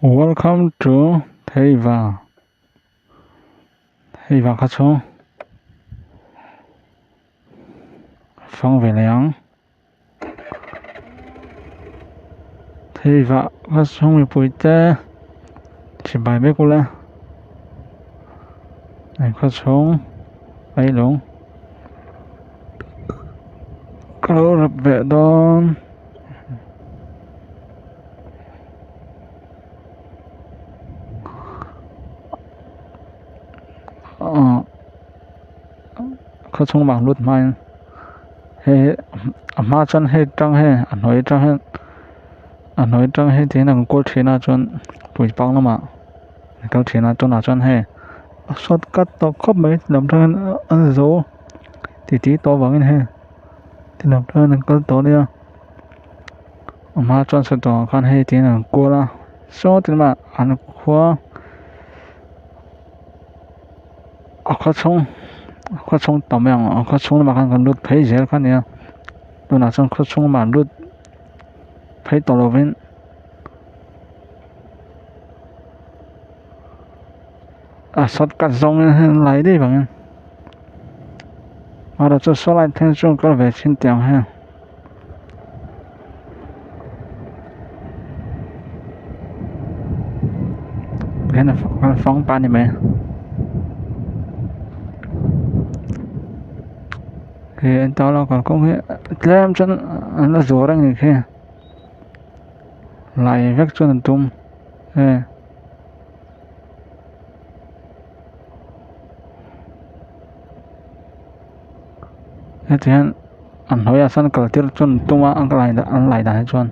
Welcome to Theiva. Theiva khá chung. Phong về liang. Theiva khá chung vì bùi tê. Chỉ bài bế cô lê. Này khá chung. Bấy lũng. Kalau rập vệ đón. Khá chung bằng lút mai. He mà chân he trăng he. Nói trăng he. Nói trăng he thì nàng cô chế na chân. Bùi băng lắm mà. Câu chế na chân na chân he. Sốt cắt tao khóc mấy. Làm trăng ăn dấu. Thì tí to vắng he. Thì làm trăng nàng có to đi à. Mà chân sẽ to khăn he thì nàng cô la. Số thì mà ăn khoa. Khá chung tao mèng. Khá chung mà khăn lút phê dễ khăn nè. Tôi nói chân khá chung mà lút phê tao lộ vinh. Sốt cắt dòng lại đi bằng. Mà đó cho số lại thêm chung có về xin tiền ha. Thế là phóng bán đi mẹ. Thì anh tao là còn không hết. Làm chân nó rủa ra người kia. Lại vết cho nên tung. Thế thì anh nói là sẵn cờ tiết chân tung á. Anh lại đá chân.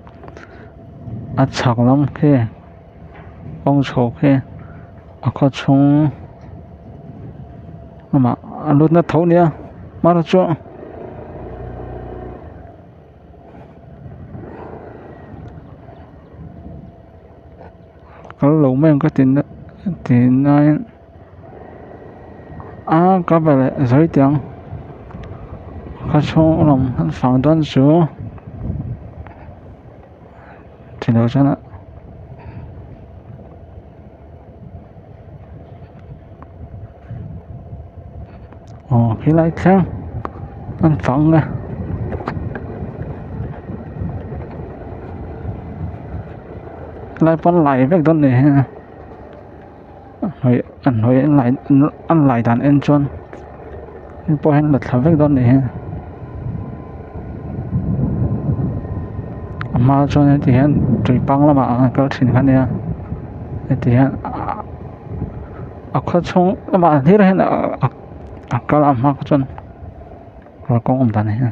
Anh chọc lắm kia. Bông chọc kia. Có chung. Mà anh lút nó thấu nè. Mà nó chỗ. Có lũ mình có tiền đó. Thì nói. Có vẻ là giới tiếng. Có chung lòng phẳng đoán chú. Thì đâu cho nó. Khi lại thêm. Anh phẳng ra. Lại vẫn lại vết đơn này ha. Anh nói anh lại đàn em chân. Nhưng bố anh lật thả vết đơn này ha. Mà cho nên thì anh trùi băng lắm mà. Có trình khăn nè. Thì anh. Có chung. Mà thế ra hẹn. Có làm mà có chân. Có con ổn đàn này ha.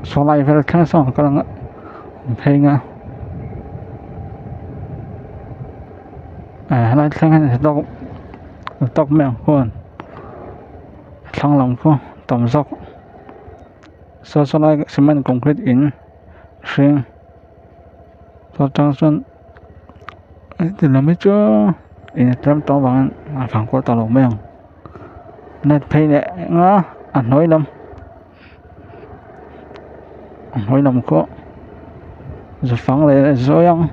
Số lại phải khá xong có lắm. Phê nga. Lại thêm hay là tóc mèo khuôn. Thăng lòng khuôn. Tầm dọc. Số lại cement concrete in. Xuyên. Số trang xuân. Thì là mấy chỗ. In trám to bằng. Phẳng qua tàu lồng mèo. Nét phê nè. Ngá. Anh nói lắm. Hỏi nằm có rồi phẳng lại rồi ăn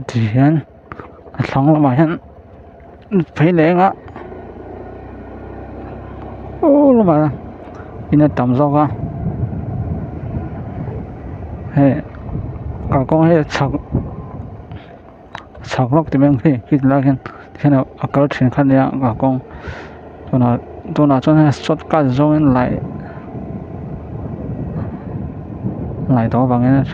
thì anh xong là mà anh phải lẽ á ô mà ina tầm gió à hệ cả con hệ chọc lóc thì mình khi là khi nào ở trên khăn này cả con tôi nói cho nên sốt cả rồi lại đó bằng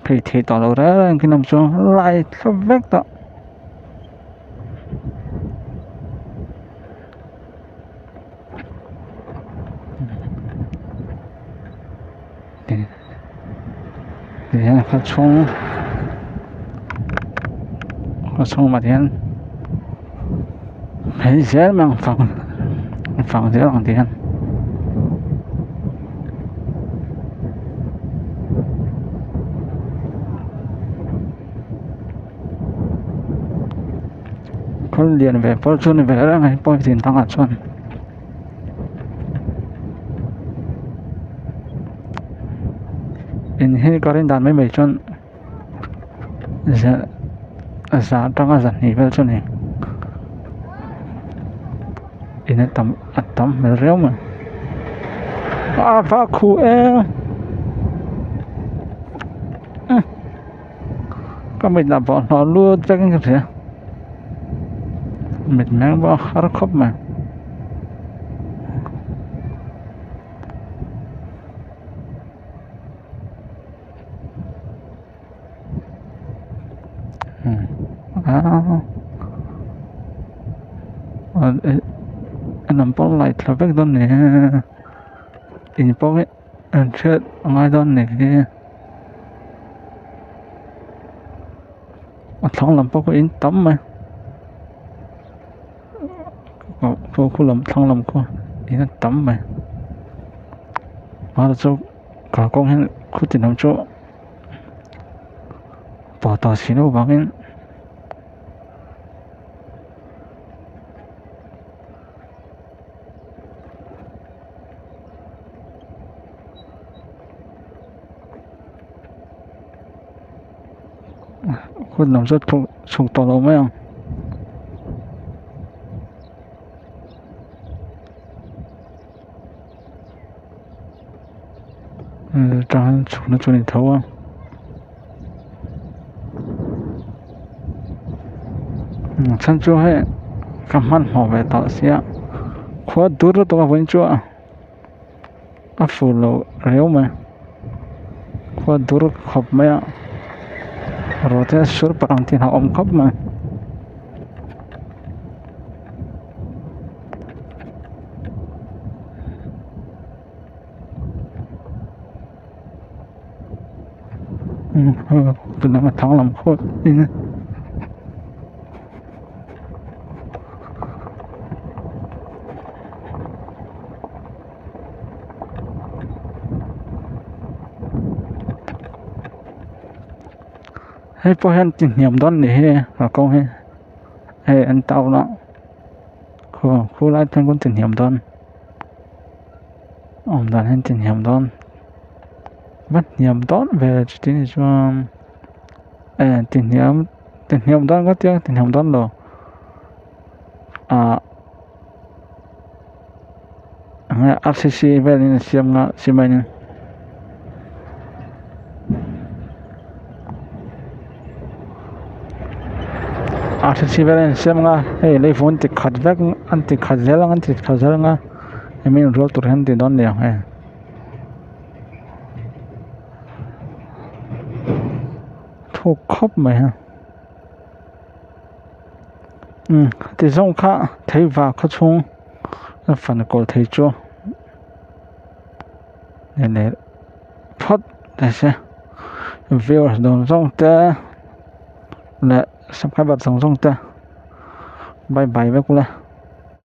cái thì tỏ đầu ra cái nằm xuống lại sắp vét đó thì phát xong mà tiền thấy dễ mà phòng dễ bằng tiền con liền về phố xuân về đó này bôi tiền tăng hạt xuân in hết có đến đàn mấy mấy xuân giá tăng hạt dần thì về xuân này in tầm mấy réo mà phá khu có mình làm bọn nó luôn chắc cái gì mình mang vào khá khóc mà anh nằm bao lại là vết đơn này in bao ấy anh chết ngay đơn này thằng làm bao in tấm mà cô làm thằng làm cô in tấm mà mà chỗ cả con hen khu tiền làm chỗ bỏ tàu xí đâu bằng hen khu làm rất sung tàu đâu mấy không trang sung nó cho nên thấu không chân chỗ hay cầm ăn họ về tàu xí khóa đứt rồi tao vẫn chỗ phụ lô réo mà khóa đứt khóc mấy rồi thế sửa bằng tiền họ khóc mà từ năm tháng làm khô hay po hen tiền nhầm đón để là con hay anh tao đó khu lại thân con tiền nhầm đón đàn hen tiền nhầm đón bắt nhầm đón về tiền cho tiền nhầm đón có tiếng tiền nhầm đón rồi RCC về nên xem bài này RCC về nên xem nga hey lấy phone thì khát vác anh thì khát dễ nga em mình rồi tụi hắn thì đón liền hay thu khóc mày ha thì giống khác thấy vào có chung phần cổ thấy chưa này phát đây xem view đồng giống ta là sắp khai bật giống ta bye bye với cô là